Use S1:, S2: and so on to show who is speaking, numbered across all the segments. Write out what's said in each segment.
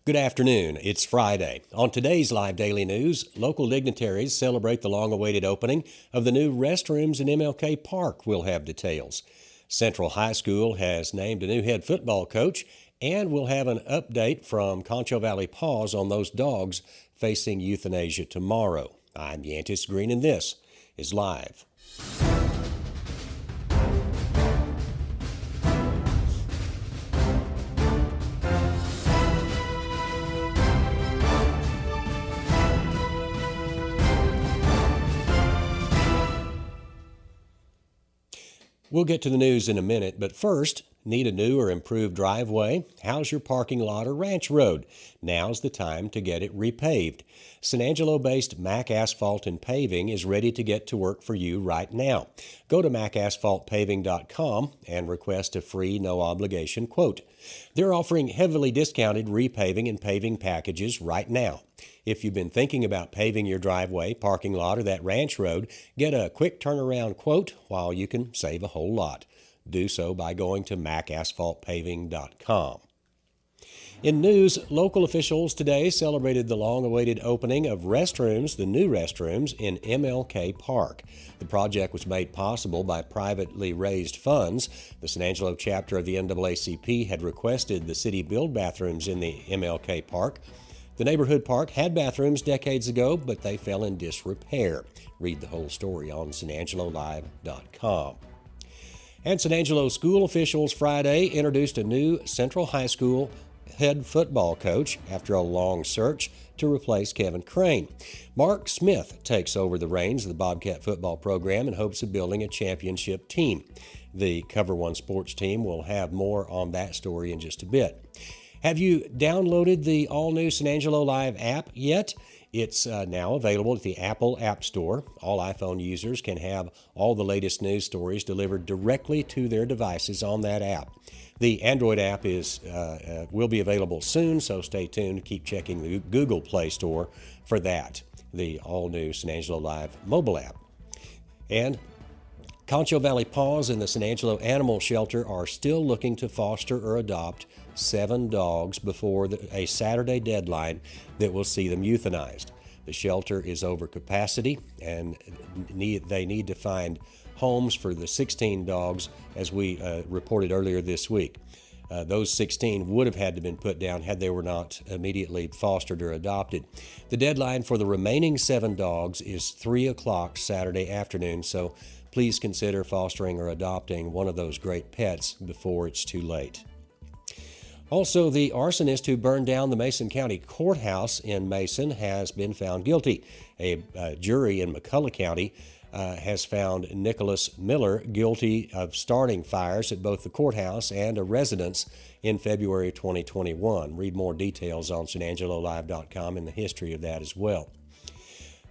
S1: Good afternoon. It's Friday. On today's Live Daily News, local dignitaries celebrate the long-awaited opening of the new restrooms in MLK Park. We'll have details. Central High School has named a new head football coach, and we'll have an update from Concho Valley Paws on those dogs facing euthanasia tomorrow. I'm Yantis Green, and this is Live. We'll get to the news in a minute, but first, need a new or improved driveway? How's your parking lot or ranch road? Now's the time to get it repaved. San Angelo-based Mac Asphalt and Paving is ready to get to work for you right now. Go to macasphaltpaving.com and request a free, no-obligation quote. They're offering heavily discounted repaving and paving packages right now. If you've been thinking about paving your driveway, parking lot, or that ranch road, get a quick turnaround quote while you can save a whole lot. Do so by going to macasphaltpaving.com. In news, local officials today celebrated the long-awaited opening of restrooms, the new restrooms, in MLK Park. The project was made possible by privately raised funds. The San Angelo chapter of the NAACP had requested the city build bathrooms in the MLK Park. The neighborhood park had bathrooms decades ago, but they fell in disrepair. Read the whole story on sanangelolive.com. And San Angelo school officials Friday introduced a new Central High School head football coach after a long search to replace Kevin Crane. Mark Smith takes over the reins of the Bobcat football program in hopes of building a championship team. The COVER1 sports team will have more on that story in just a bit. Have you downloaded the all-new San Angelo Live app yet? It's now available at the Apple App Store. All iPhone users can have all the latest news stories delivered directly to their devices on that app. The Android app will be available soon, so stay tuned. Keep checking the Google Play Store for that, the all-new San Angelo Live mobile app. And Concho Valley Paws and the San Angelo Animal Shelter are still looking to foster or adopt 7 dogs before a Saturday deadline that will see them euthanized. The shelter is over capacity, and they need to find homes for the 16 dogs, as we reported earlier this week. Those 16 would have had to been put down had they were not immediately fostered or adopted. The deadline for the remaining 7 dogs is 3 o'clock Saturday afternoon, so please consider fostering or adopting one of those great pets before it's too late. Also, the arsonist who burned down the Mason County Courthouse in Mason has been found guilty. A jury in McCulloch County has found Nicholas Miller guilty of starting fires at both the courthouse and a residence in February 2021. Read more details on sanangelolive.com and the history of that as well.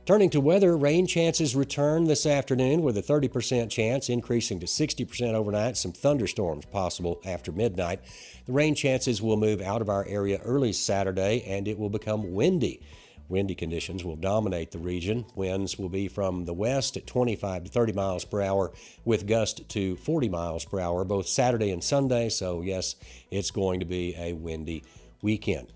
S1: Turning to weather, rain chances return this afternoon with a 30% chance increasing to 60% overnight. Some thunderstorms possible after midnight. The rain chances will move out of our area early Saturday, and it will become windy. Windy conditions will dominate the region. Winds will be from the west at 25 to 30 miles per hour with gusts to 40 miles per hour both Saturday and Sunday. So yes, it's going to be a windy weekend.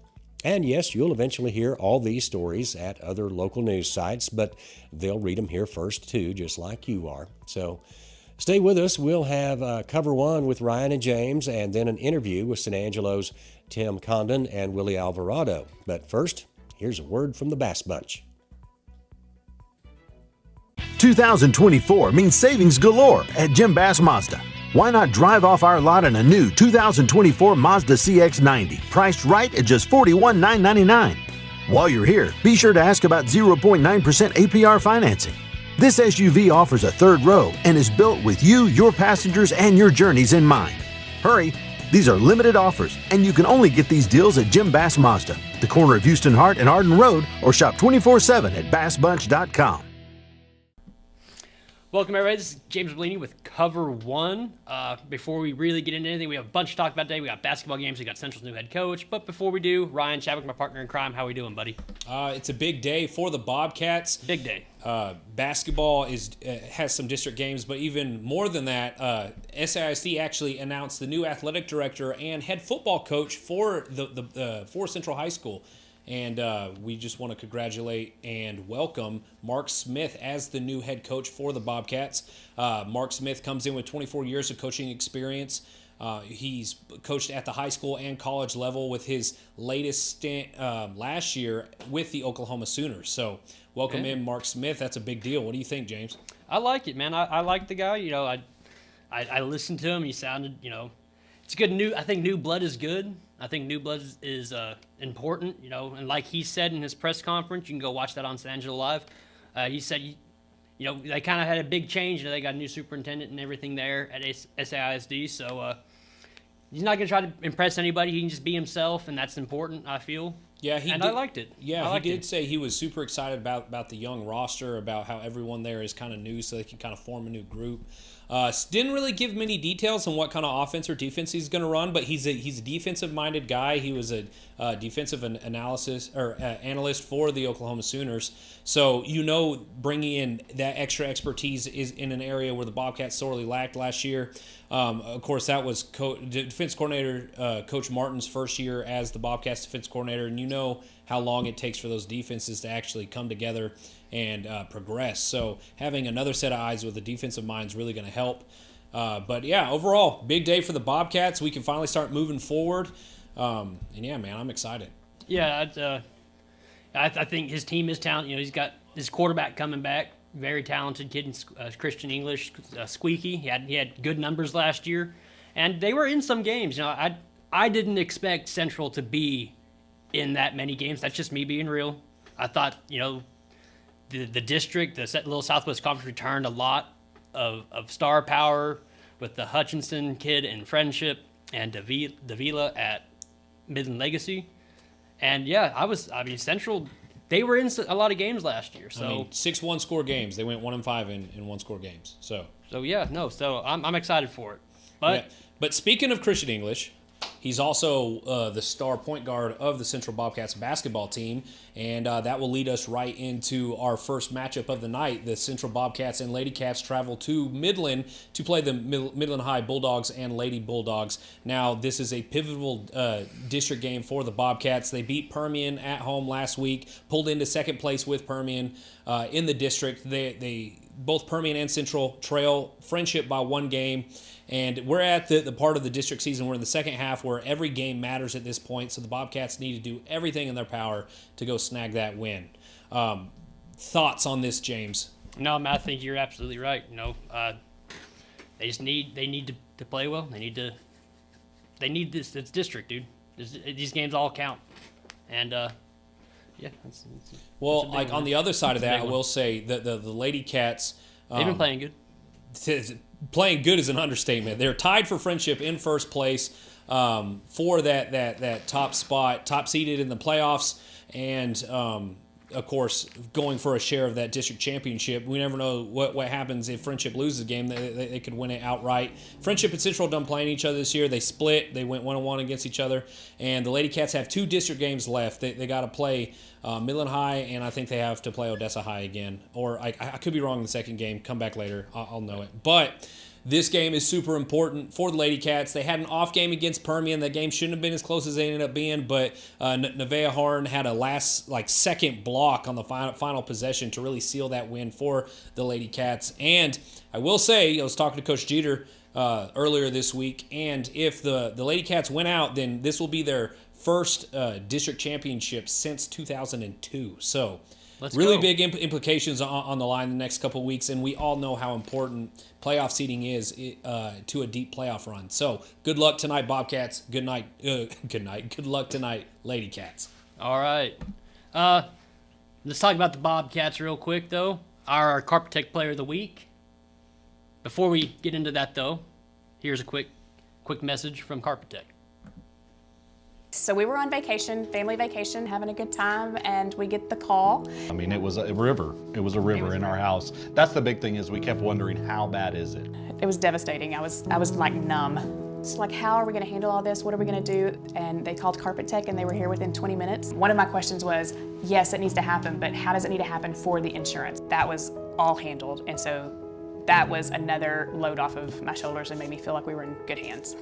S1: And yes, you'll eventually hear all these stories at other local news sites, but they'll read them here first too, just like you are. So stay with us. We'll have COVER1 with Ryan and James, and then an interview with San Angelo's Tim Condon and Willie Alvarado. But first, here's a word from the Bass Bunch.
S2: 2024 means savings galore at Jim Bass Mazda. Why not drive off our lot in a new 2024 Mazda CX-90, priced right at just $41,999? While you're here, be sure to ask about 0.9% APR financing. This SUV offers a third row and is built with you, your passengers, and your journeys in mind. Hurry! These are limited offers, and you can only get these deals at Jim Bass Mazda, the corner of Houston Hart and Arden Road, or shop 24/7 at bassbunch.com.
S3: Welcome, everybody. This is James Bellini with COVER1. Before we really get into anything, we have a bunch to talk about today. We got basketball games. We got Central's new head coach. But before we do, Ryan Chadwick, my partner in crime, how we doing, buddy?
S4: It's a big day for the Bobcats.
S3: Big day.
S4: Basketball has some district games, but even more than that, SAISD actually announced the new athletic director and head football coach for for Central High School. And we just want to congratulate and welcome Mark Smith as the new head coach for the Bobcats. Mark Smith comes in with 24 years of coaching experience. He's coached at the high school and college level with his latest stint last year with the Oklahoma Sooners. So welcome in Mark Smith. That's a big deal. What do you think, James?
S3: I like it, man. I like the guy. You know, I listened to him. He sounded, it's good. I think new blood is good. I think new blood is important, and like he said in his press conference, you can go watch that on San Angelo Live. He said, they kind of had a big change. They got a new superintendent and everything there at SAISD. So he's not going to try to impress anybody. He can just be himself, and that's important, I feel.
S4: Yeah,
S3: I liked it.
S4: Yeah, he did say he was super excited about the young roster, about how everyone there is kind of new, so they can kind of form a new group. Didn't really give many details on what kind of offense or defense he's going to run, but he's a defensive-minded guy. He was a defensive analyst for the Oklahoma Sooners. So bringing in that extra expertise is in an area where the Bobcats sorely lacked last year. Of course, that was defense coordinator Coach Martin's first year as the Bobcats defense coordinator, and you know how long it takes for those defenses to actually come together and progress. So having another set of eyes with a defensive mind is really going to help. But yeah, overall, big day for the Bobcats. We can finally start moving forward. And yeah, man, I'm excited.
S3: Yeah, I think his team is talented. He's got his quarterback coming back, very talented kid in Christian English, Squeaky. He had good numbers last year, and they were in some games. I didn't expect Central to be in that many games. That's just me being real. I thought, the district, the little Southwest Conference returned a lot of star power with the Hutchinson kid in Friendship and Davila at Midland Legacy. And yeah, Central, they were in a lot of games last year. So
S4: 6 one-score games. They went 1-5 in one-score games. So
S3: I'm excited for it.
S4: But speaking of Christian English, he's also the star point guard of the Central Bobcats basketball team, and that will lead us right into our first matchup of the night. The Central Bobcats and Lady Cats travel to Midland to play the Midland High Bulldogs and Lady Bulldogs. Now, this is a pivotal district game for the Bobcats. They beat Permian at home last week, pulled into second place with Permian in the district. They both Permian and Central trail Friendship by one game. And we're at the part of the district season. We're in the second half where every game matters at this point. So the Bobcats need to do everything in their power to go snag that win. Thoughts on this, James?
S3: No, I think you're absolutely right. They need to play well. They need this. It's district, dude. These games all count. And yeah.
S4: Well, like on the other side of that, I will say that the Lady Cats.
S3: They've been playing good.
S4: Playing good is an understatement. They're tied for Friendship in first place for that top spot, top seeded in the playoffs, and of course going for a share of that district championship. We never know what happens if Friendship loses a game. They could win it outright. Friendship and Central done playing each other this year. They split. They went 1-1 against each other, and the Lady Cats have 2 district games left. They got to play Midland High, and I think they have to play Odessa High again. Or I could be wrong in the second game. Come back later. I'll know it. But this game is super important for the Lady Cats. They had an off game against Permian. That game shouldn't have been as close as they ended up being, but Nevaeh Horn had a second block on the final possession to really seal that win for the Lady Cats. And I will say, I was talking to Coach Jeter earlier this week, and if the Lady Cats win out, then this will be their first district championship since 2002. So really big implications on the line the next couple of weeks, and we all know how important playoff seeding is to a deep playoff run. So good luck tonight, Bobcats. Good night. Good luck tonight, Lady Cats.
S3: All right. Let's talk about the Bobcats real quick, though. Our Carpet Tech Player of the Week. Before we get into that, though, here's a quick message from Carpet Tech.
S5: So we were on vacation, family vacation, having a good time, and we get the call.
S6: I mean, it was a river. It was a river in our house. That's the big thing, is we kept wondering, how bad is it?
S5: It was devastating. I was like numb. It's like, how are we gonna handle all this? What are we gonna do? And they called Carpet Tech, and they were here within 20 minutes. One of my questions was, yes, it needs to happen, but how does it need to happen for the insurance? That was all handled, and so that was another load off of my shoulders and made me feel like we were in good hands.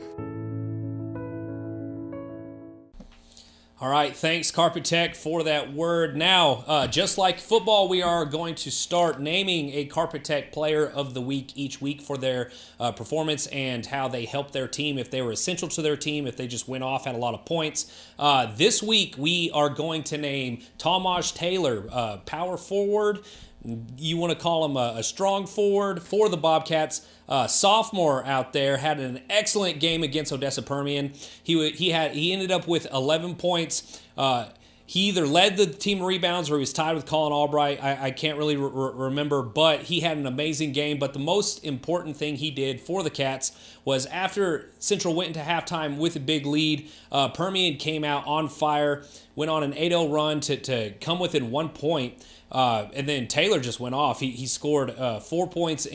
S4: All right, thanks Carpet Tech for that word. Now, just like football, we are going to start naming a Carpet Tech player of the week each week for their performance and how they helped their team, if they were essential to their team, if they just went off, had a lot of points. This week, we are going to name Tomaj Taylor, power forward. You want to call him a strong forward for the Bobcats. Sophomore out there, had an excellent game against Odessa Permian. He ended up with 11 points. He either led the team in rebounds or he was tied with Colin Albright. I can't really remember, but he had an amazing game. But the most important thing he did for the Cats was, after Central went into halftime with a big lead, Permian came out on fire, went on an 8-0 run to come within 1 point. And then Taylor just went off. He scored 4 points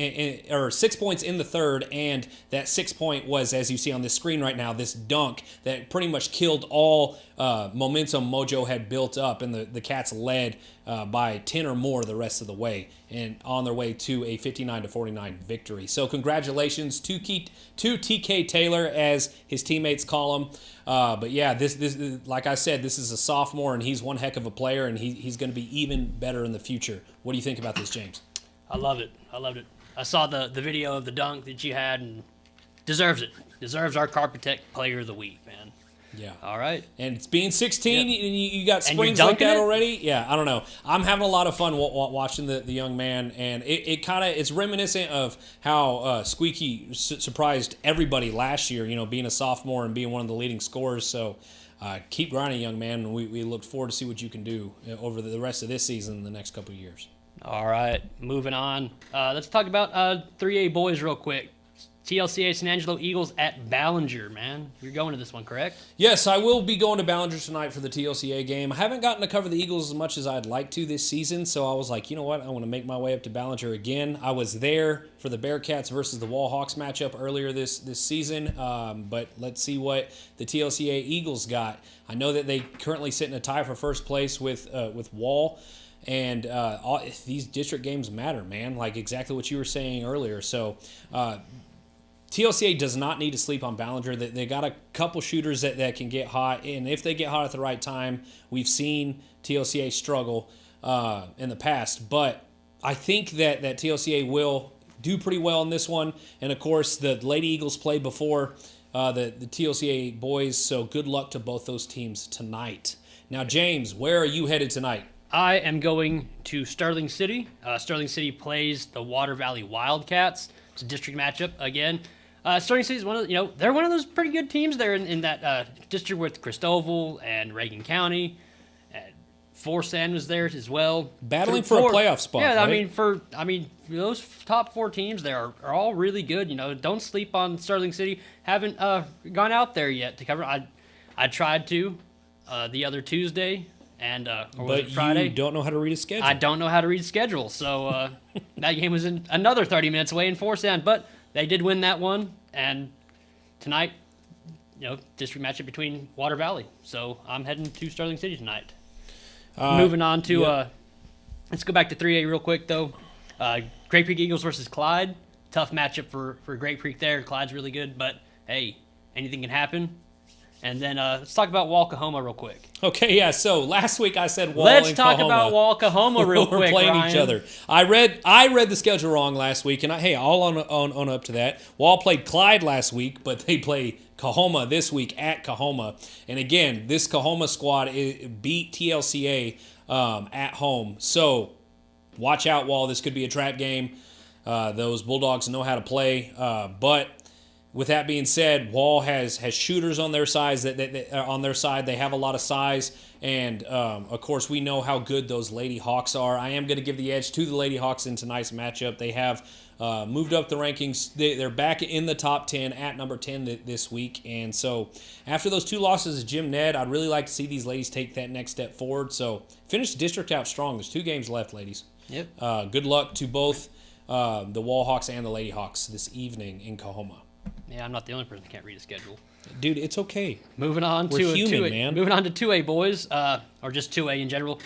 S4: or 6 points in the third, and that 6 point was, as you see on this screen right now, this dunk that pretty much killed all momentum Mojo had built up, and the Cats led by 10 or more the rest of the way, and on their way to a 59-49 victory. So congratulations to TK Taylor, as his teammates call him. But yeah, this like I said, this is a sophomore, and he's one heck of a player, and he's going to be even better in the future. What do you think about this, James?
S3: I love it. I loved it. I saw the video of the dunk that you had, and deserves it. Deserves our Carpet Tech Player of the Week, man.
S4: Yeah.
S3: All right.
S4: And it's being 16,
S3: Yep.
S4: and you got
S3: And
S4: springs
S3: you're
S4: like
S3: dunking
S4: that
S3: it?
S4: already. Yeah, I don't know. I'm having a lot of fun watching the young man, and it's reminiscent of how Squeaky surprised everybody last year. You know, being a sophomore and being one of the leading scorers. So keep grinding, young man. And we look forward to see what you can do over the rest of this season and the next couple of years.
S3: All right. Moving on. Let's talk about 3A boys real quick. TLCA San Angelo Eagles at Ballinger, man. You're going to this one, correct?
S4: Yes, I will be going to Ballinger tonight for the TLCA game. I haven't gotten to cover the Eagles as much as I'd like to this season, so I was like, you know what? I want to make my way up to Ballinger again. I was there for the Bearcats versus the Wallhawks matchup earlier this season, but let's see what the TLCA Eagles got. I know that they currently sit in a tie for first place with Wall. And these district games matter, man, like exactly what you were saying earlier. So TLCA does not need to sleep on Ballinger. They got a couple shooters that can get hot, and if they get hot at the right time, we've seen TLCA struggle in the past. But I think that TLCA will do pretty well in this one. And, of course, the Lady Eagles played before the TLCA boys, so good luck to both those teams tonight. Now, James, where are you headed tonight?
S3: I am going to Sterling City. Sterling City plays the Water Valley Wildcats. It's a district matchup again. Sterling City is they're one of those pretty good teams there in that district with Cristoval and Reagan County. Forsan was there as well,
S4: battling for a playoff spot.
S3: Yeah,
S4: right?
S3: I mean, those top four teams there are all really good. You know, don't sleep on Sterling City. Haven't gone out there yet to cover. I tried to the other Tuesday. And
S4: but
S3: Friday?
S4: You don't know how to read a schedule.
S3: I don't know how to read a schedule, so that game was in another 30 minutes away in Forsan. But they did win that one, and tonight, district matchup between Water Valley. So I'm heading to Sterling City tonight. Moving on to, let's go back to 3A real quick though. Great Creek Eagles versus Clyde. Tough matchup for Great Creek there. Clyde's really good, but hey, anything can happen. And then let's talk about Walkahoma real quick.
S4: Okay, yeah. So last week I said Wall
S3: Let's
S4: and
S3: talk
S4: Kahoma
S3: about Walkahoma real quick.
S4: We're playing
S3: Ryan.
S4: each other. I read the schedule wrong last week, and I'll own up to that. Wall played Clyde last week, but they play Kahoma this week at Kahoma. And again, this Kahoma squad beat TLCA at home. So watch out, Wall. This could be a trap game. Those Bulldogs know how to play, but with that being said, Wall has shooters on their sides that on their side. They have a lot of size, and of course we know how good those Lady Hawks are. I am going to give the edge to the Lady Hawks in tonight's matchup. They have moved up the rankings. They're back in the top 10 at number 10 this week, and so after those 2 losses to Jim Ned, I'd really like to see these ladies take that next step forward. So finish the district out strong. There's 2 games left, ladies.
S3: Yep.
S4: Good luck to both the Wall Hawks and the Lady Hawks this evening in Coahoma.
S3: Yeah, I'm not the only person that can't read a schedule.
S4: Dude, it's okay.
S3: Moving on
S4: We're
S3: to
S4: human,
S3: 2A,
S4: man.
S3: Moving on to 2A boys, or just 2A in general.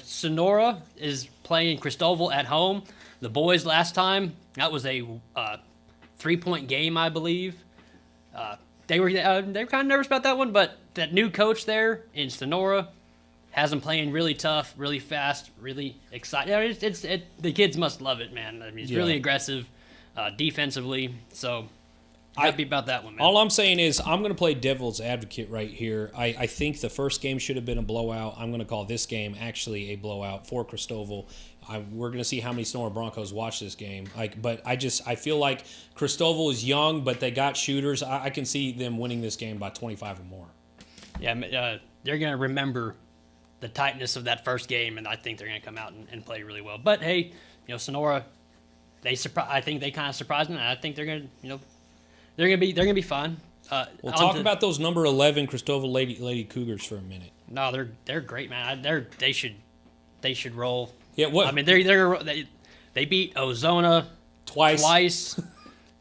S3: Sonora is playing Cristobal at home. The boys last time, that was a 3-point game, I believe. They were kind of nervous about that one, but that new coach there in Sonora has them playing really tough, really fast, really exciting. I mean, the kids must love it, man. I mean, it's really aggressive defensively, so happy about that one, man.
S4: All I'm saying is I'm going to play devil's advocate right here. I think the first game should have been a blowout. I'm going to call this game actually a blowout for Cristobal. We're going to see how many Sonora Broncos watch this game. But I feel like Cristobal is young, but they got shooters. I can see them winning this game by 25 or more.
S3: Yeah, they're going to remember the tightness of that first game, and I think they're going to come out and play really well. But hey, Sonora, I think they kind of surprised them, and I think they're going to, they're gonna be fun.
S4: We'll talk about those number 11 Cristobal Lady Cougars for a minute.
S3: No, they're great, man. They should roll.
S4: Yeah, what?
S3: I mean, they beat Ozona twice.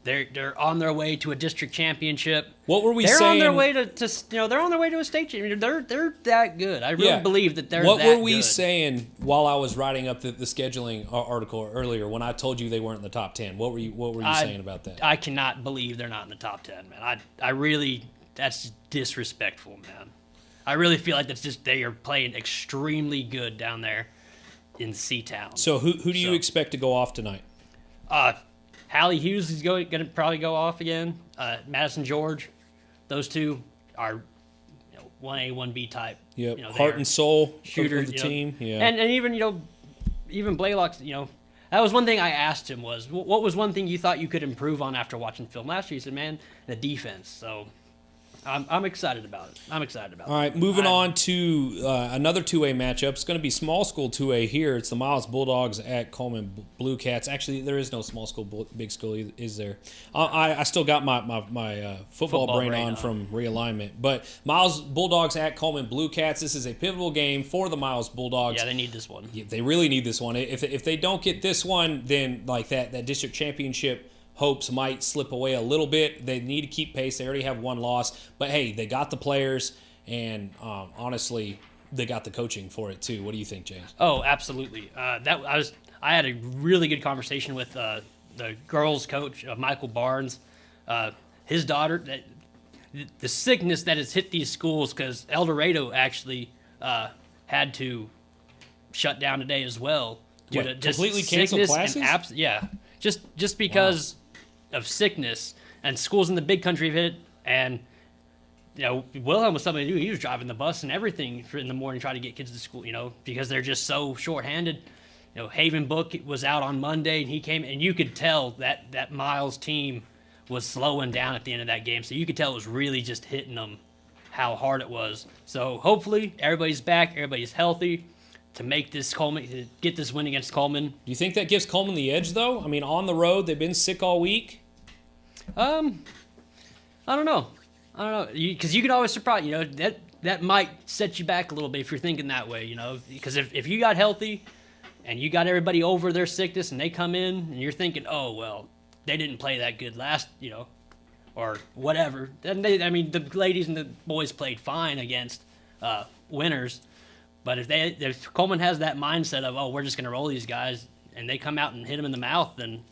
S3: They're on their way to a district championship.
S4: What were we
S3: saying?
S4: saying?
S3: They're on their way they're on their way to a state championship. They're that good. I really believe that they're.
S4: What
S3: that
S4: were we
S3: good.
S4: saying while I was writing up the scheduling article earlier when I told you they weren't in the top 10? What were you saying about that?
S3: I cannot believe they're not in the top 10, man. I really, that's disrespectful, man. I really feel like that's just they are playing extremely good down there in C-Town.
S4: So who do you expect to go off tonight?
S3: Hallie Hughes is going to probably go off again. Madison George, those two are 1A, 1B type.
S4: Yep. Heart and soul
S3: shooters
S4: of the team. Yeah.
S3: And even Blaylock's, that was one thing I asked him was, what was one thing you thought you could improve on after watching film last year? He said, man, the defense. So I'm excited about it.
S4: All right, moving on to another 2A matchup. It's going to be small school 2A here. It's the Miles Bulldogs at Coleman Blue Cats. Actually, there is no small school, big school, is there? I still got my football brain on from realignment. But Miles Bulldogs at Coleman Blue Cats. This is a pivotal game for the Miles Bulldogs.
S3: Yeah, they need this one.
S4: Yeah, they really need this one. If they don't get this one, then like that district championship hopes might slip away a little bit. They need to keep pace. They already have one loss. But, hey, they got the players, and honestly, they got the coaching for it, too. What do you think, James?
S3: Oh, absolutely. I had a really good conversation with the girls' coach, Michael Barnes. His daughter, the sickness that has hit these schools, because El Dorado actually had to shut down today as well. Due to just
S4: completely cancel classes?
S3: Just because of sickness, and schools in the big country have hit it, and Wilhelm was something to do. He was driving the bus and everything in the morning, trying to get kids to school, because they're just so shorthanded. Haven Book was out on Monday, and he came, and you could tell that Miles team was slowing down at the end of that game, so you could tell it was really just hitting them how hard it was. So hopefully everybody's back, everybody's healthy to make this get this win against Coleman.
S4: Do you think that gives Coleman the edge, though? I mean, on the road, they've been sick all week.
S3: I don't know, because you can always surprise. That might set you back a little bit if you're thinking that way. Because if you got healthy and you got everybody over their sickness and they come in and you're thinking, oh well, they didn't play that good last, or whatever. Then the ladies and the boys played fine against winners. But if Coleman has that mindset of, oh, we're just going to roll these guys, and they come out and hit them in the mouth, then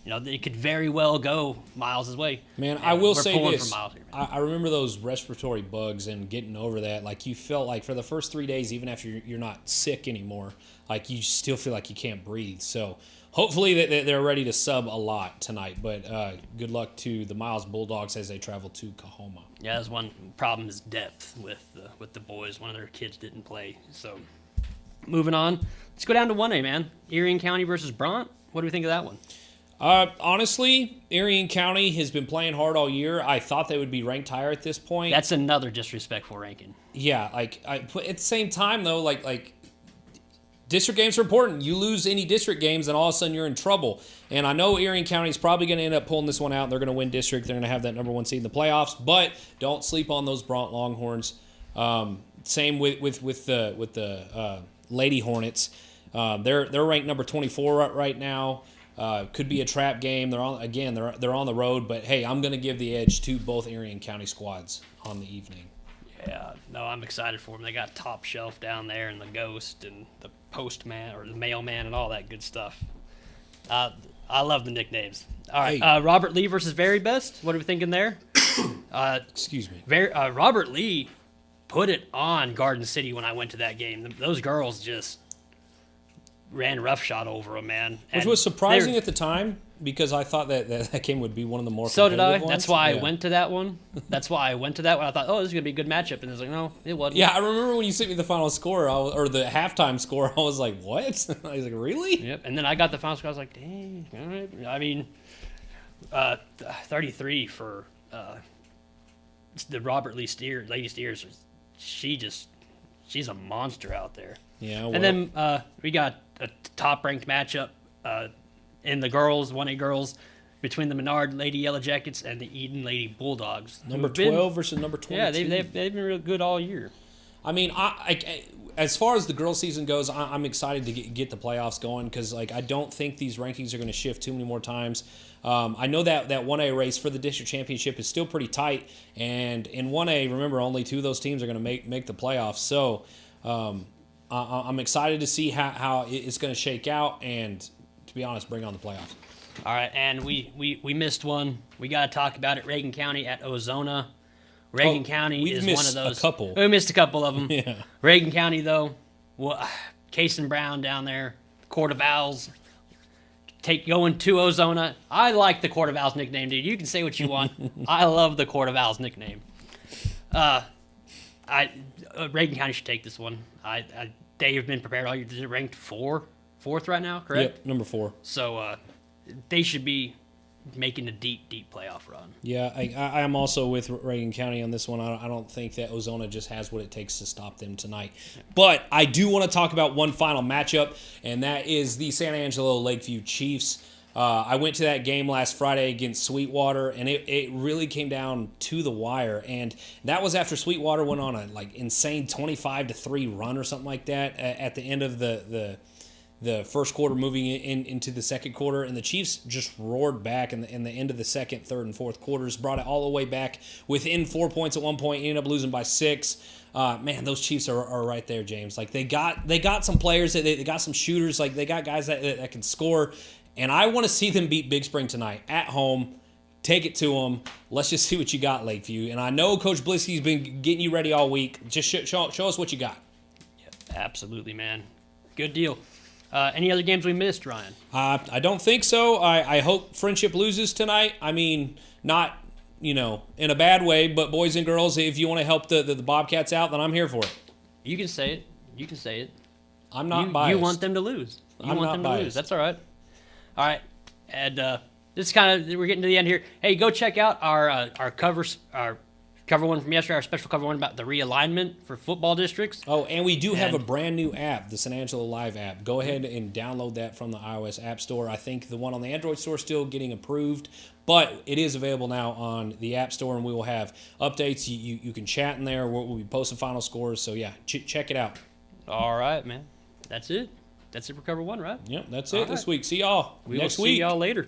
S3: it could very well go Miles' way.
S4: Man, I will say this. I remember those respiratory bugs and getting over that. Like, you felt like for the first 3 days, even after you're not sick anymore, like you still feel like you can't breathe. So hopefully they're ready to sub a lot tonight. But good luck to the Miles Bulldogs as they travel to Coahoma.
S3: Yeah, that's one problem is depth with the boys. One of their kids didn't play. So moving on. Let's go down to 1A, man. Erie County versus Bront. What do we think of that one?
S4: Honestly, Arion County has been playing hard all year. I thought they would be ranked higher at this point.
S3: That's another disrespectful ranking.
S4: Yeah, at the same time though, like district games are important. You lose any district games, and all of a sudden you're in trouble. And I know Arion County is probably going to end up pulling this one out. They're going to win district. They're going to have that number 1 seed in the playoffs. But don't sleep on those Bront Longhorns. Same with the Lady Hornets. They're ranked number 24 right now. Could be a trap game. They're on the road. But hey, I'm going to give the edge to both Arion County squads on the evening.
S3: Yeah, no, I'm excited for them. They got Top Shelf down there, and the Ghost, and the Postman, or the Mailman, and all that good stuff. I love the nicknames. All right,
S4: Hey.
S3: Robert Lee versus Very Best. What are we thinking there?
S4: Excuse me.
S3: Robert Lee put it on Garden City when I went to that game. Those girls just ran roughshod over them, man.
S4: Which
S3: And
S4: was surprising
S3: they're-
S4: at the time, because I thought that game would be one of the more
S3: So did I.
S4: competitive
S3: That's
S4: ones.
S3: why
S4: Yeah.
S3: I went to that one. I thought, oh, this is going to be a good matchup. And it was like, no, it wasn't.
S4: Yeah, I remember when you sent me the final score, or the halftime score, I was like, what? I was like, really?
S3: Yep. And then I got the final score. I was like, dang. All right. I mean, 33 for the Robert Lee Lady Steers. She's a monster out there.
S4: Yeah,
S3: And then we got a top-ranked matchup in the girls, 1A girls, between the Menard Lady Yellow Jackets and the Eden Lady Bulldogs.
S4: number
S3: who've been-
S4: 12 versus number 22.
S3: Yeah, they've been real good all year.
S4: I mean, as far as the girls' season goes, I'm excited to get the playoffs going, because I don't think these rankings are going to shift too many more times. I know that 1A race for the district championship is still pretty tight, and in 1A, remember, only 2 of those teams are going to make the playoffs. So I'm excited to see how it's going to shake out, and to be honest, bring on the playoffs.
S3: All right, and we missed one. We got to talk about it. Reagan County at Ozona. Reagan County
S4: we've
S3: is one of
S4: missed
S3: those.
S4: a couple.
S3: We missed a couple of them.
S4: Yeah.
S3: Reagan County, though, Case and Brown down there, Court of Owls, going to Ozona. I like the Court of Owls nickname, dude. You can say what you want. I love the Court of Owls nickname. Reagan County should take this one. They have been prepared all year. They're ranked fourth right now, correct?
S4: Yep, number 4.
S3: So they should be making a deep playoff run.
S4: Yeah, I am also with Reagan County on this one. I don't think that Ozona just has what it takes to stop them tonight. But I do want to talk about one final matchup, and that is the San Angelo Lakeview Chiefs. I went to that game last Friday against Sweetwater, and it really came down to the wire. And that was after Sweetwater went on a insane 25-3 run or something like that at the end of the first quarter, moving into the second quarter, and the Chiefs just roared back in the end of the second, third, and fourth quarters, brought it all the way back within 4 points at one point, ended up losing by 6. Man, those Chiefs are right there, James. They got some players, they got some shooters, they got guys that can score, and I want to see them beat Big Spring tonight at home. Take it to them. Let's just see what you got, Lakeview. And I know Coach Blisky's been getting you ready all week. Just show us what you got.
S3: Yeah, absolutely, man. Good deal. Any other games we missed, Ryan?
S4: I don't think so. I hope Friendship loses tonight. I mean, not, in a bad way, but boys and girls, if you want to help the Bobcats out, then I'm here for it.
S3: You can say it.
S4: I'm not biased.
S3: You want them to lose.
S4: I'm not biased.
S3: That's all right. All right. And this is we're getting to the end here. Hey, go check out our cover one from yesterday, our special cover one about the realignment for football districts.
S4: Oh, and we do have a brand new app, the San Angelo Live app. Go ahead and download that from the iOS App Store. I think the one on the Android store is still getting approved, but it is available now on the App Store, and we will have updates. You can chat in there. We'll be posting final scores. So, yeah, check it out.
S3: All right, man. That's it. That's it for cover one, right?
S4: Yep, that's it this week. See y'all next week.
S3: See y'all later.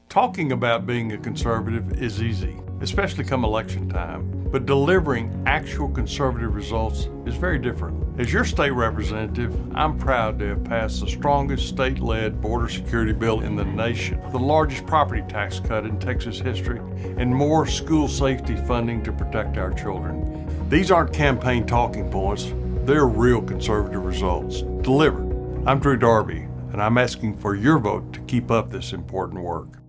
S7: Talking about being a conservative is easy, especially come election time, but delivering actual conservative results is very different. As your state representative, I'm proud to have passed the strongest state-led border security bill in the nation, the largest property tax cut in Texas history, and more school safety funding to protect our children. These aren't campaign talking points, they're real conservative results, delivered. I'm Drew Darby, and I'm asking for your vote to keep up this important work.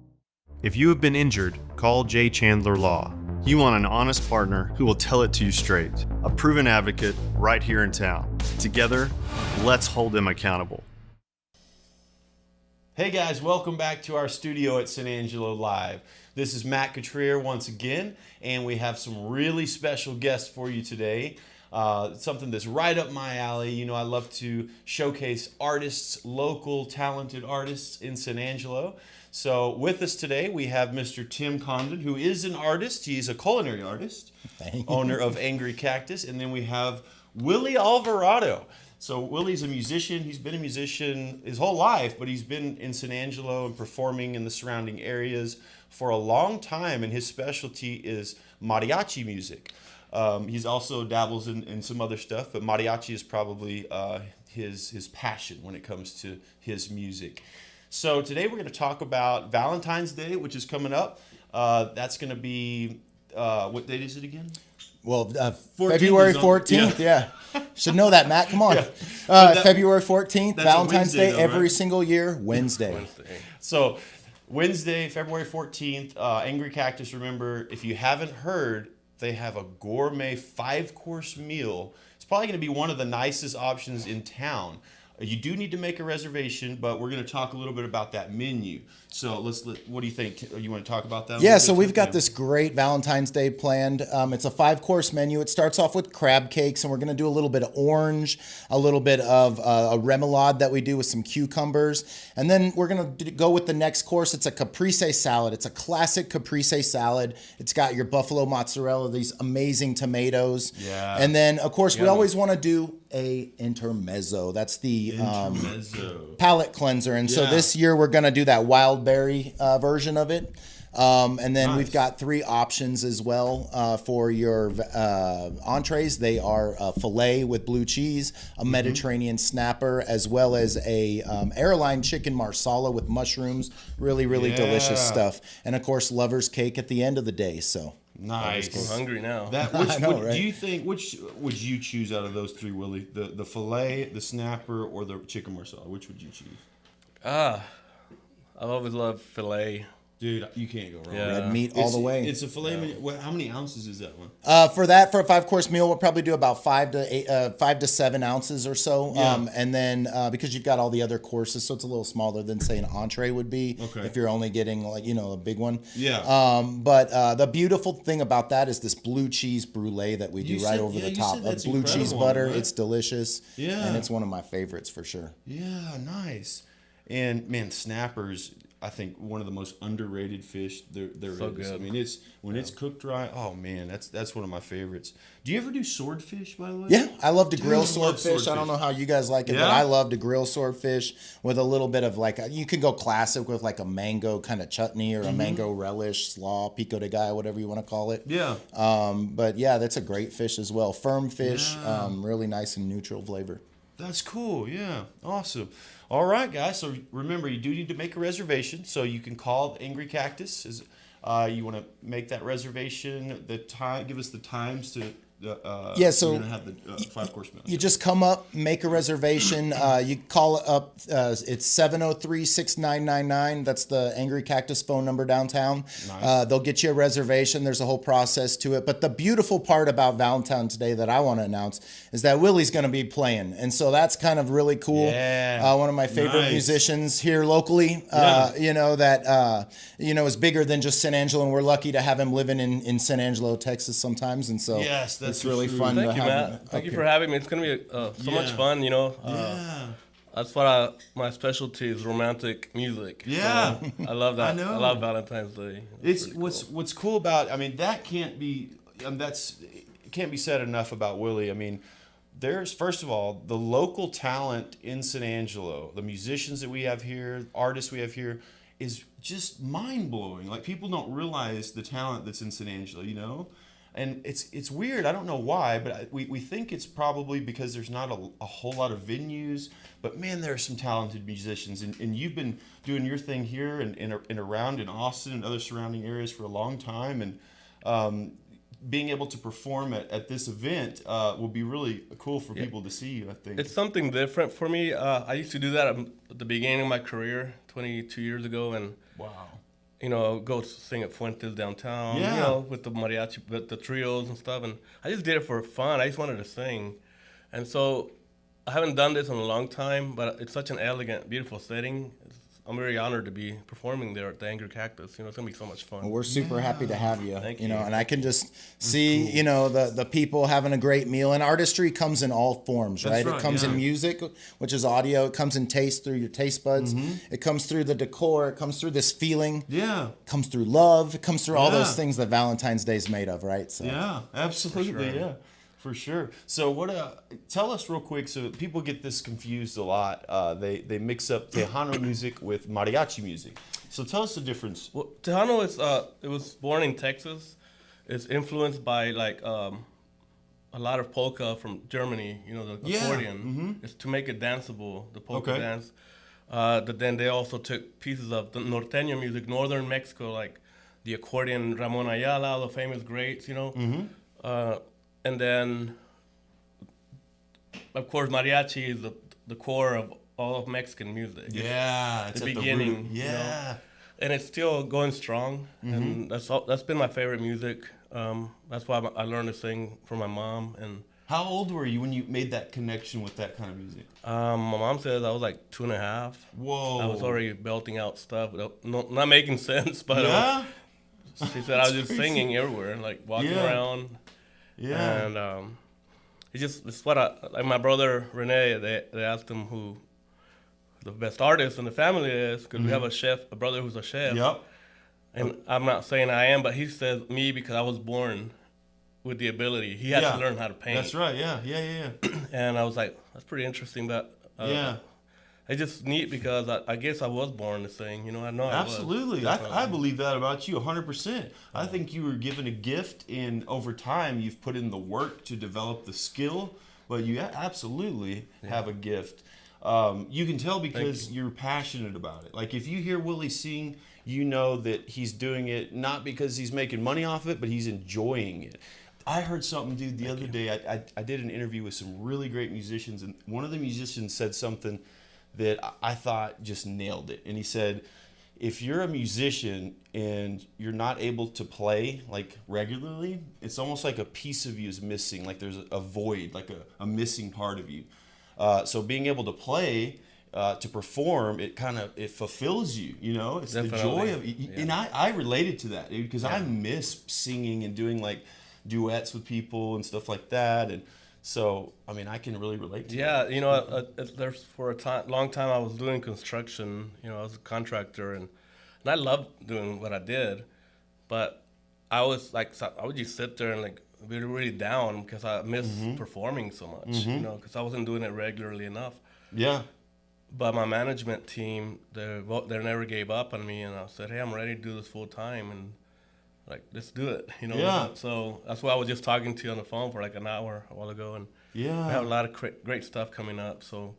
S8: If you have been injured, call J. Chandler Law. You want an honest partner who will tell it to you straight. A proven advocate right here in town. Together, let's hold them accountable.
S9: Hey guys, welcome back to our studio at San Angelo Live. This is Matt Cotrier once again, and we have some really special guests for you today. Something that's right up my alley. You know, I love to showcase artists, local talented artists in San Angelo. So with us today, we have Mr. Tim Condon, who is an artist. He's a culinary artist, owner of Angry Cactus. And then we have Willie Alvarado. So Willie's a musician. He's been a musician his whole life, but he's been in San Angelo and performing in the surrounding areas for a long time, and his specialty is mariachi music. He's also dabbles in some other stuff, but mariachi is probably his passion when it comes to his music. So today we're going to talk about Valentine's Day, which is coming up. That's going to be, what date is it again?
S10: Well, February 14th, yeah. Should know that, Matt. Come on. February 14th, Valentine's Day, though, every single year, Wednesday.
S9: So Wednesday, February 14th, Angry Cactus, remember, if you haven't heard, they have a gourmet 5-course meal. It's probably going to be one of the nicest options in town. You do need to make a reservation, but we're going to talk a little bit about that menu. So what do you think? You want to talk about that?
S10: Yeah, so we've got this great Valentine's Day planned. It's a 5-course menu. It starts off with crab cakes, and we're going to do a little bit of orange, a little bit of a remoulade that we do with some cucumbers. And then we're going to go with the next course. It's a caprese salad. It's a classic caprese salad. It's got your buffalo mozzarella, these amazing tomatoes.
S9: Yeah.
S10: And then, of course, we always want to do a intermezzo. That's the palate cleanser. And so this year we're going to do that wild berry version of it. And then we've got 3 options as well for your entrees. They are a filet with blue cheese, a Mediterranean snapper, as well as a airline chicken marsala with mushrooms. Really, really delicious stuff. And of course, lover's cake at the end of the day. So
S9: nice.
S11: I'm hungry now.
S9: Right? Do you think which would you choose out of those 3, Willie? The filet, the snapper, or the chicken marsala? Which would you choose?
S11: I've always loved filet.
S9: Dude, you can't go wrong.
S10: Yeah. Red meat all the way.
S9: It's a filet. How many ounces is that one?
S10: For a 5-course meal, we'll probably do about 5 to 7 ounces or so.
S9: Yeah.
S10: And then because you've got all the other courses, so it's a little smaller than say an entree would be.
S9: Okay.
S10: If you're only getting a big one.
S9: Yeah.
S10: But the beautiful thing about that is this blue cheese brulee that we do right over the top of blue cheese butter. Right? It's delicious.
S9: Yeah.
S10: And it's one of my favorites for sure.
S9: Yeah, nice. And man, snappers, I think one of the most underrated fish there
S11: so
S9: is.
S11: Good.
S9: I mean, it's cooked right. Oh man, that's one of my favorites. Do you ever do swordfish, by the way?
S10: Yeah, I love to grill swordfish. I don't know how you guys like it,
S9: Yeah?
S10: but I love to grill swordfish with a little bit of you can go classic with like a mango kind of chutney or a mango relish, slaw, pico de gallo, whatever you want to call it.
S9: Yeah.
S10: But yeah, that's a great fish as well. Firm fish, really nice and neutral flavor.
S9: That's cool. Yeah. Awesome. All right, guys. So remember, you do need to make a reservation. So you can call Angry Cactus. You want to make that reservation. Give us the times to.
S10: So
S9: you're gonna have the 5-course meal.
S10: You just come up, make a reservation. You call up. It's 703-6999. That's the Angry Cactus phone number downtown.
S9: Nice.
S10: They'll get you a reservation. There's a whole process to it. But the beautiful part about Valentine's Day that I want to announce is that Willie's going to be playing, and so that's kind of really cool.
S9: Yeah.
S10: One of my favorite musicians here locally. Is bigger than just San Angelo, and we're lucky to have him living in San Angelo, Texas sometimes, and so it's really fun.
S11: Thank you, Matt. Thank you for having me. It's gonna be so much fun. That's what my specialty is, romantic music.
S9: Yeah,
S11: so I love that.
S9: I know.
S11: I love Valentine's Day.
S9: It's what's cool about. I mean, that can't be. It can't be said enough about Willie. I mean, there's first of all the local talent in San Angelo, the musicians that we have here, artists we have here, is just mind blowing. Like people don't realize the talent that's in San Angelo, And it's weird. I don't know why, but we think it's probably because there's not a whole lot of venues. But man, there are some talented musicians, and you've been doing your thing here and around in Austin and other surrounding areas for a long time. And being able to perform at this event will be really cool for people to see, I think.
S11: It's something different for me. I used to do that at the beginning of my career 22 years ago, and
S9: wow.
S11: Go sing at Fuentes downtown,
S9: yeah.
S11: With the mariachi, with the trios and stuff. And I just did it for fun. I just wanted to sing. And so I haven't done this in a long time, but it's such an elegant, beautiful setting. I'm very honored to be performing there at the Angry Cactus. It's gonna be so much fun.
S10: Well, we're super happy to have you.
S11: Thank
S10: you know,
S11: you.
S10: and I can just see, the people having a great meal. And artistry comes in all forms,
S9: That's
S10: right?
S9: right,
S10: It comes in music, which is audio. It comes in taste through your taste buds. It comes through the decor. It comes through this feeling.
S9: Yeah.
S10: It comes through love. It comes through all those things that Valentine's Day is made of, right? So.
S9: Yeah, absolutely.
S11: For sure.
S9: Yeah, for sure. So tell us real quick, so people get this confused a lot. They mix up Tejano music with mariachi music. So tell us the difference.
S11: Well, Tejano is it was born in Texas. It's influenced by like a lot of polka from Germany. The accordion. It's to make it danceable. The polka dance. But then they also took pieces of the norteño music, northern Mexico, like the accordion, Ramon Ayala, the famous greats. And then, of course, mariachi is the core of all of Mexican music.
S9: Yeah,
S11: it's the beginning.
S9: Yeah,
S11: and it's still going strong, and that's been my favorite music. That's why I learned to sing from my mom. And
S9: how old were you when you made that connection with that kind of music?
S11: My mom says I was like 2.5.
S9: Whoa!
S11: I was already belting out stuff, not making sense, but
S9: yeah.
S11: She said I was just singing everywhere, like walking around.
S9: Yeah.
S11: And it's what like my brother Rene, they asked him who the best artist in the family is, because we have a brother who's a chef.
S9: Yep.
S11: And I'm not saying I am, but he says me because I was born with the ability. He had to learn how to paint.
S9: That's right. Yeah.
S11: And I was like, that's pretty interesting, but it's just neat because I guess I was born to sing. I know
S9: Absolutely. I believe that about you 100%. I think you were given a gift, and over time you've put in the work to develop the skill, but you absolutely have a gift. You can tell because you're passionate about it. Like if you hear Willie sing, you know that he's doing it not because he's making money off it, but he's enjoying it. I heard something, dude, the other day. I did an interview with some really great musicians, and one of the musicians said something that I thought just nailed it. And he said, if you're a musician and you're not able to play like regularly, it's almost like a piece of you is missing. Like there's a void, like a missing part of you. So being able to play, to perform, it fulfills you, It's
S11: Definitely.
S9: the joy of it. And I related to that, dude, because I miss singing and doing like duets with people and stuff like that. And so, I can really relate to that.
S11: There's for a long time I was doing construction. I was a contractor, and I loved doing what I did, but I was like, I would just sit there and like be really down because I miss performing so much, because I wasn't doing it regularly enough.
S9: Yeah.
S11: But my management team, they never gave up on me, and I said, hey, I'm ready to do this full time, and like, let's do it,
S9: Yeah.
S11: So that's why I was just talking to you on the phone for like an hour a while ago, and we have a lot of great stuff coming up. So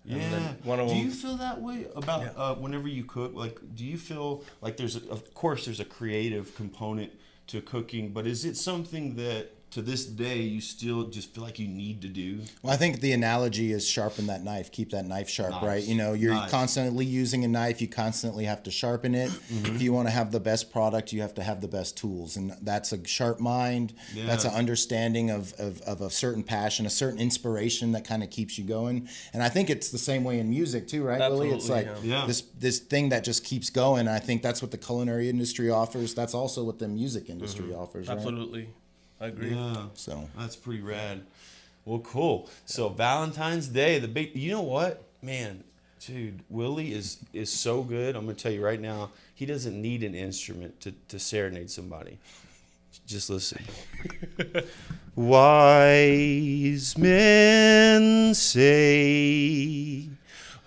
S9: do you feel that way about whenever you cook? Like, do you feel like of course there's a creative component to cooking, but is it something that to this day you still just feel like you need to do?
S10: Well, I think the analogy is sharpen that knife, keep that knife sharp, right? You're constantly using a knife, you constantly have to sharpen it. If you want to have the best product, you have to have the best tools, and that's a sharp mind. That's an understanding of a certain passion, a certain inspiration that kind of keeps you going. And I think it's the same way in music too, right, Willie? It's like this thing that just keeps going. And I think that's what the culinary industry offers. That's also what the music industry offers, right?
S11: Absolutely. I agree.
S9: Yeah.
S10: So
S9: that's pretty rad. Well, cool. So Valentine's Day, you know what, man, dude, Willie is so good. I'm gonna tell you right now, he doesn't need an instrument to serenade somebody. Just listen. Wise men say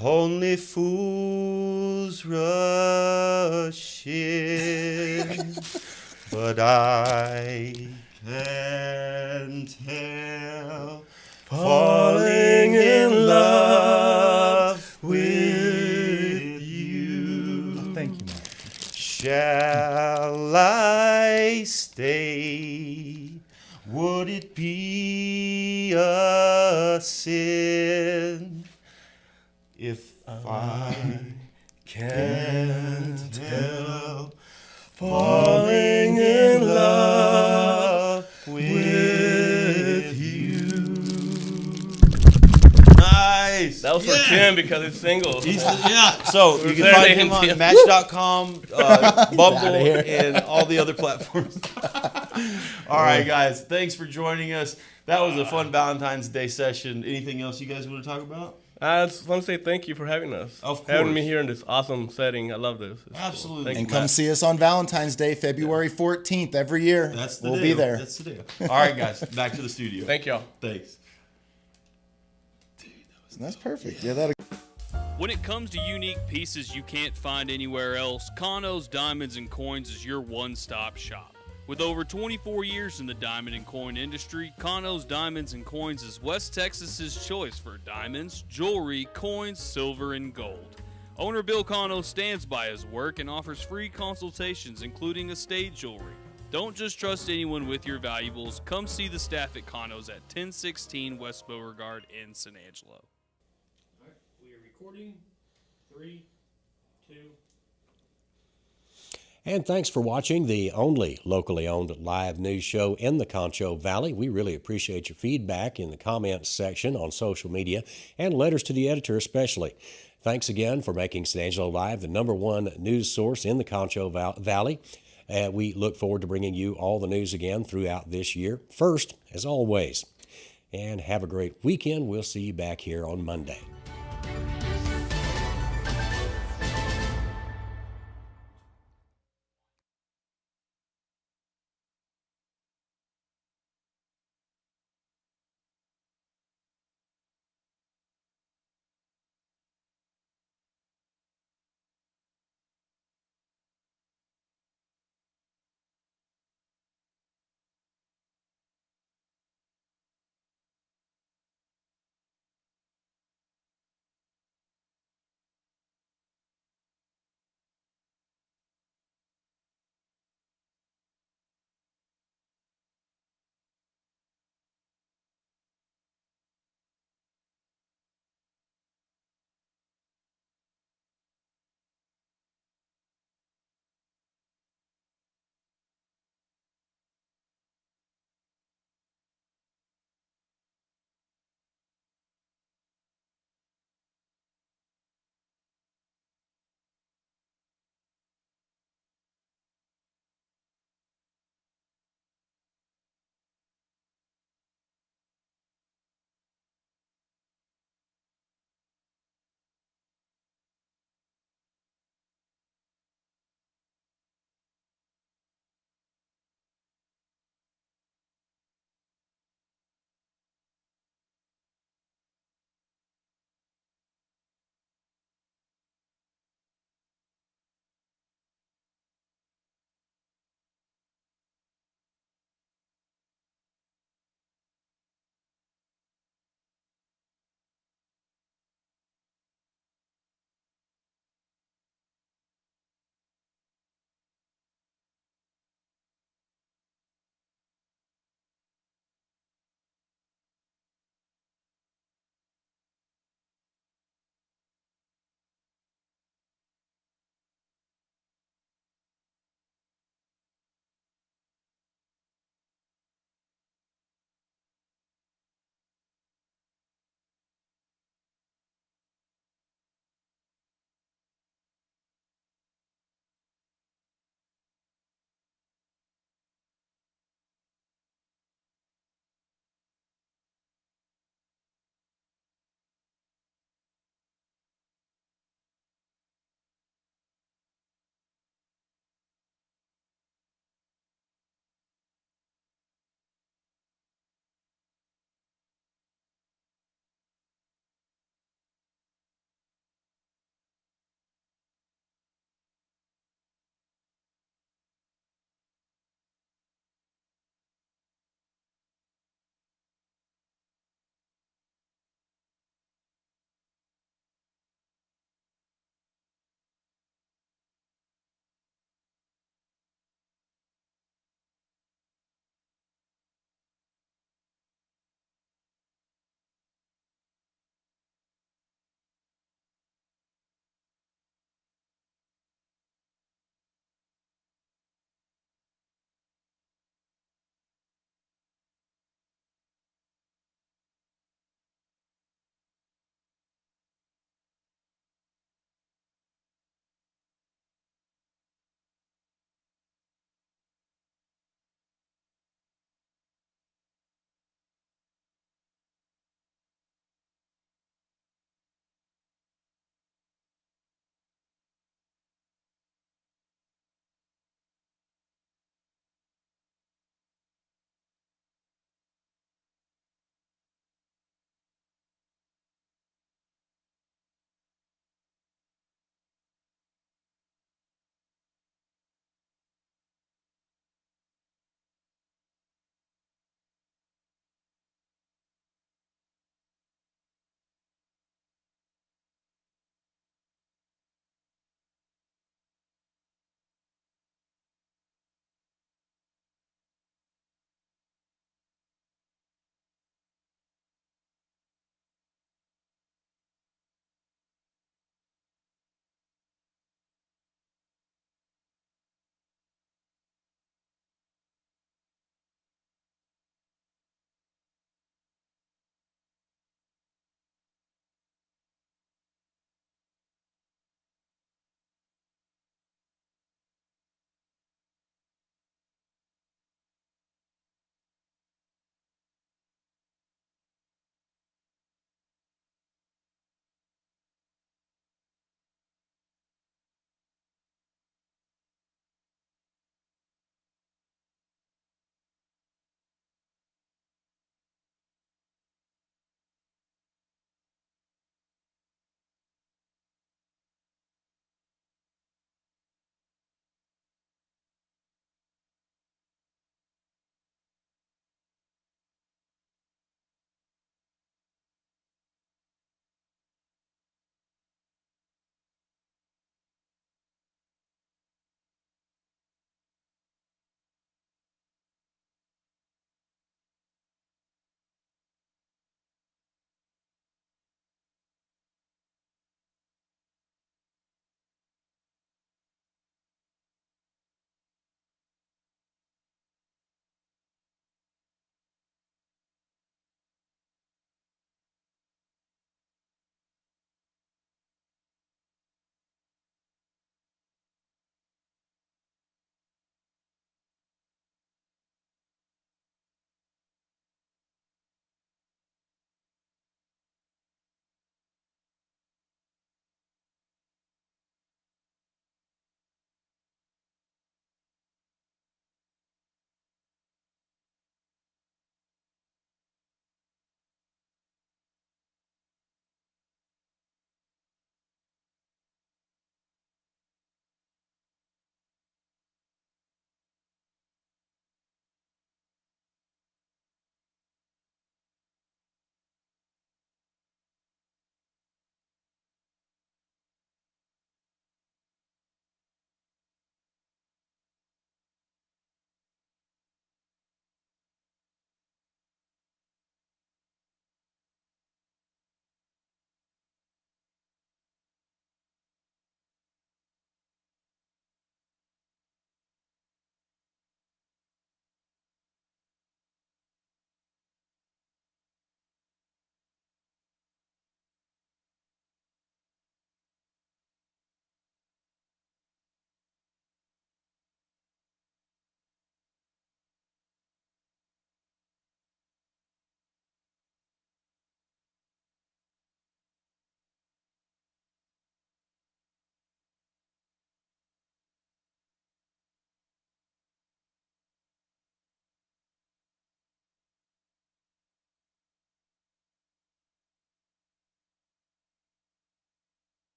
S9: only fools rush in, but I can't help falling in love with you.
S10: thank you, man.
S9: Shall I stay? Would it be a sin if I can't help falling in love with you? Nice.
S11: That was for Tim because he's single.
S9: So you can find him on Match.com, Bumble, and all the other platforms. All right, guys. Thanks for joining us. That was a fun Valentine's Day session. Anything else you guys want to talk about?
S11: I just want to say thank you for having us.
S9: Of course.
S11: Having me here in this awesome setting. I love this. It's
S9: Absolutely.
S11: Cool.
S10: And come see us on Valentine's Day, February 14th, every year. We'll be there.
S9: That's the deal. All right, guys. Back to the studio.
S11: Thank y'all.
S9: Thanks.
S10: That's perfect. Yeah, that.
S12: When it comes to unique pieces you can't find anywhere else, Kano's Diamonds and Coins is your one-stop shop. With over 24 years in the diamond and coin industry, Kano's Diamonds and Coins is West Texas's choice for diamonds, jewelry, coins, silver, and gold. Owner Bill Kano stands by his work and offers free consultations, including estate jewelry. Don't just trust anyone with your valuables. Come see the staff at Kano's at 1016 West Beauregard in San Angelo.
S3: All right, we are recording. 3, 2.
S1: And thanks for watching the only locally owned live news show in the Concho Valley. We really appreciate your feedback in the comments section on social media and letters to the editor especially. Thanks again for making San Angelo Live the #1 news source in the Concho Valley. We look forward to bringing you all the news again throughout this year. First, as always, and have a great weekend. We'll see you back here on Monday.